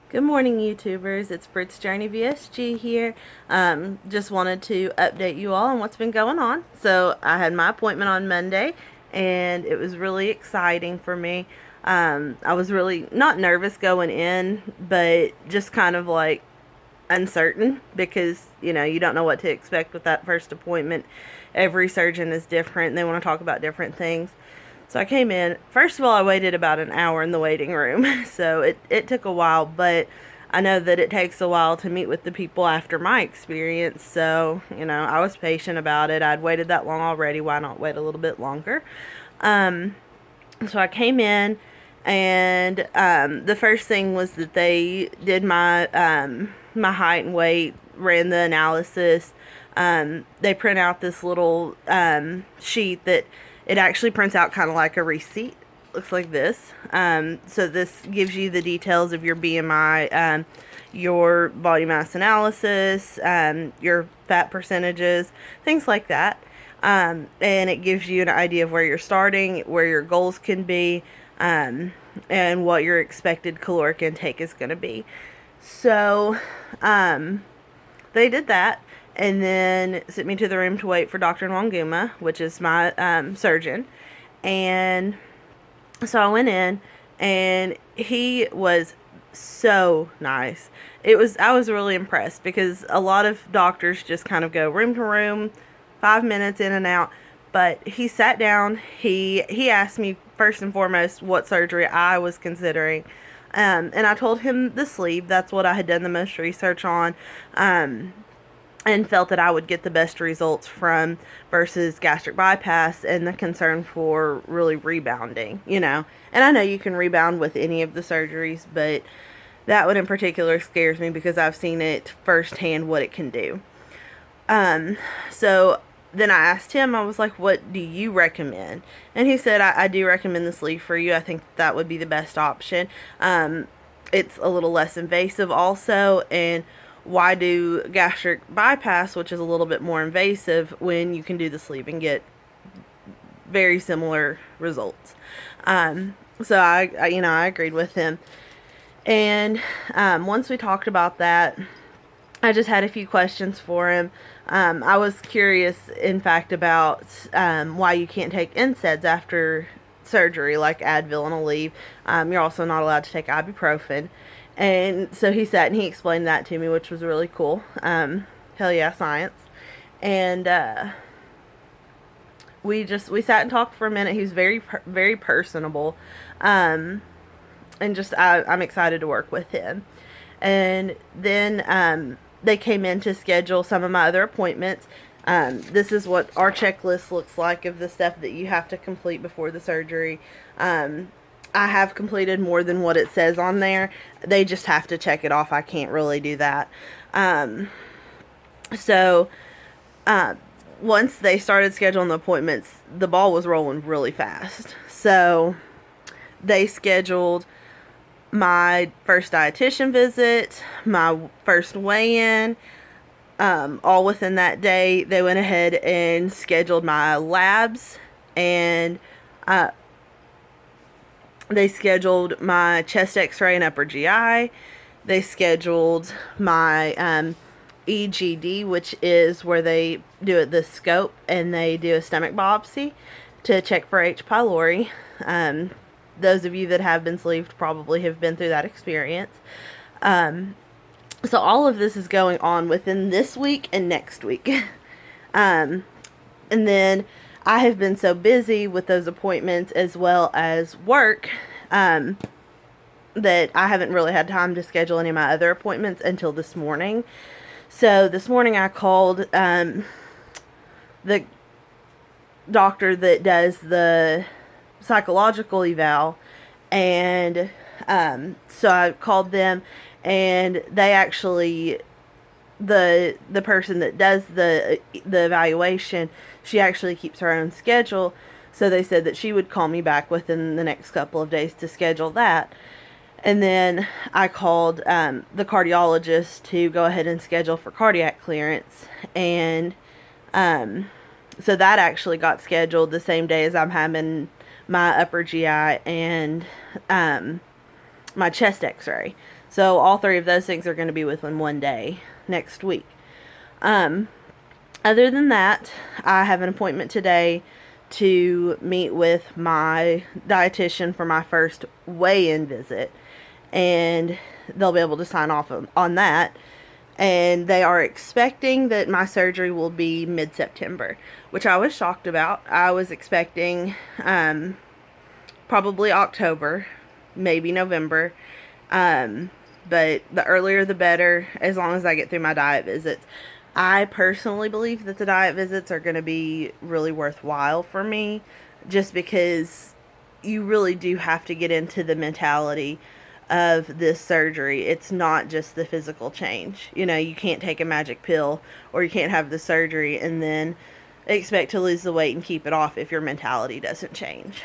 Good morning, YouTubers. It's First VSG here. Just wanted to update you all on what's been going on. So I had my appointment on Monday, and it was really exciting for me. I was really not nervous going in, but just kind of like uncertain because you don't know what to expect with that first appointment. Every surgeon is different, and they want to talk about different things. So I came in. First of all, I waited about an hour in the waiting room. So it took a while, but I know that it takes a while to meet with the people after my experience. So, I was patient about it. I'd waited that long already. Why not wait a little bit longer? Um, so I came in, and the first thing was that they did my height and weight, ran the analysis. They print out this little sheet that it actually prints out kind of like a receipt. Looks like this. So this gives you the details of your BMI, your body mass analysis, your fat percentages, things like that. And it gives you an idea of where you're starting, where your goals can be, and what your expected caloric intake is going to be. So they did that, and then sent me to the room to wait for Dr. Nwanguma, which is my surgeon. And so I went in, and he was so nice. I was really impressed because a lot of doctors just kind of go room to room, 5 minutes in and out. But he sat down. He asked me first and foremost what surgery I was considering. And I told him the sleeve. That's what I had done the most research on. And felt that I would get the best results from versus gastric bypass and the concern for really rebounding, And I know you can rebound with any of the surgeries, but that one in particular scares me because I've seen it firsthand what it can do. So then I asked him, I was like, what do you recommend? And he said, I do recommend the sleeve for you. I think that would be the best option. It's a little less invasive also, and why do gastric bypass, which is a little bit more invasive, when you can do the sleeve and get very similar results? So I agreed with him. And once we talked about that, I just had a few questions for him. I was curious, in fact, about why you can't take NSAIDs after surgery, like Advil and Aleve. You're also not allowed to take ibuprofen. And so he sat and he explained that to me, which was really cool. Hell yeah, science. And we sat and talked for a minute. He was very personable. And just I'm excited to work with him. And then they came in to schedule some of my other appointments. This is what our checklist looks like of the stuff that you have to complete before the surgery. I have completed more than what it says on there. They just have to check it off. I can't really do that. So once they started scheduling the appointments, the ball was rolling really fast. So they scheduled my first dietitian visit, my first weigh-in, all within that day. They went ahead and scheduled my labs, and they scheduled my chest x-ray and upper GI. They scheduled my EGD, which is where they do the scope and they do a stomach biopsy to check for H. pylori. Those of you that have been sleeved probably have been through that experience. So all of this is going on within this week and next week. And then I have been so busy with those appointments as well as work that I haven't really had time to schedule any of my other appointments until this morning. So this morning I called the doctor that does the psychological eval, and so I called them, and they actually, the person that does the evaluation, she actually keeps her own schedule. So they said that she would call me back within the next couple of days to schedule that. And then I called the cardiologist to go ahead and schedule for cardiac clearance. And so that actually got scheduled the same day as I'm having my upper GI and my chest x-ray. So all three of those things are going to be within one day next week. Other than that, I have an appointment today to meet with my dietitian for my first weigh-in visit, and they'll be able to sign off on that. And they are expecting that my surgery will be mid-September, which I was shocked about. I was expecting probably October, maybe November, but the earlier the better, as long as I get through my diet visits. I personally believe that the diet visits are going to be really worthwhile for me, just because you really do have to get into the mentality of this surgery. It's not just the physical change. You know, you can't take a magic pill, or you can't have the surgery and then expect to lose the weight and keep it off if your mentality doesn't change.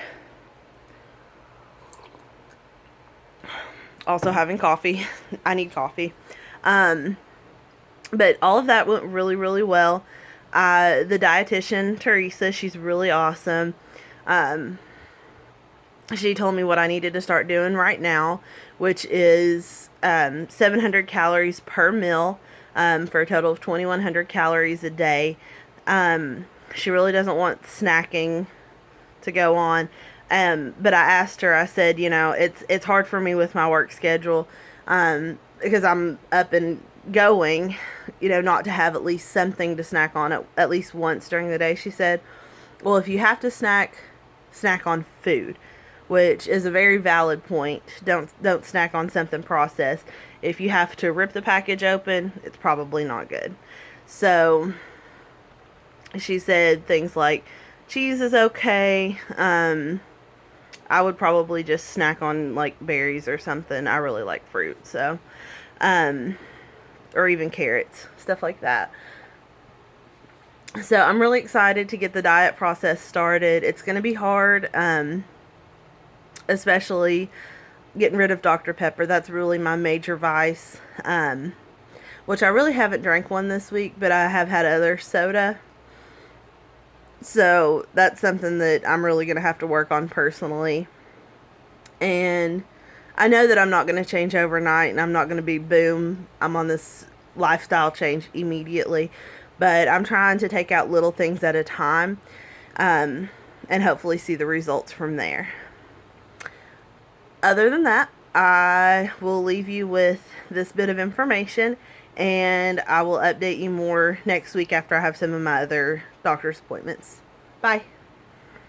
Also having coffee. I need coffee. But all of that went really, really well. The dietitian, Teresa, she's really awesome. She told me what I needed to start doing right now, which is 700 calories per meal, for a total of 2,100 calories a day. She really doesn't want snacking to go on. But I asked her, I said, you know, it's hard for me with my work schedule, because I'm up and going, you know, not to have at least something to snack on at least once during the day. She said, well, if you have to snack on food, which is a very valid point. Don't snack on something processed. If you have to rip the package open, it's probably not good. So she said things like cheese is okay. I would probably just snack on like berries or something. I really like fruit, so or even carrots, stuff like that. So I'm really excited to get the diet process started. It's going to be hard, especially getting rid of Dr. Pepper. That's really my major vice, which I really haven't drank one this week, but I have had other soda. So that's something that I'm really going to have to work on personally. And I know that I'm not going to change overnight, and I'm not going to be, boom, I'm on this lifestyle change immediately. But I'm trying to take out little things at a time, and hopefully see the results from there. Other than that, I will leave you with this bit of information, and I will update you more next week after I have some of my other doctor's appointments. Bye.